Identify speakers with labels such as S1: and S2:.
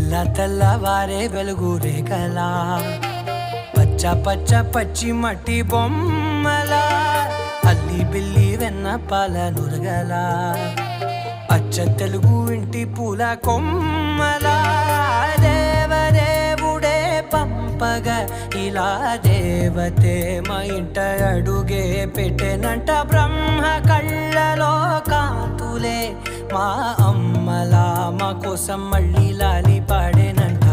S1: తెల్లవారే వెలుగు రేఖలా పచ్చ పచ్చ పచ్చి మట్టి బొమ్మలా అల్లి బిల్లి వెన్న పాల నురగలా అచ్చ తెలుగు ఇంటి పూల కొమ్మలా దేవదేవుడే పంపగా ఇలా దేవతే మా ఇంట అడుగే పెట్టెనంట బ్రహ్మ కళ్ళలో కాంతులే మా అమ్మలా మా కోసం మళ్ళీ లాలి పాడేనంట.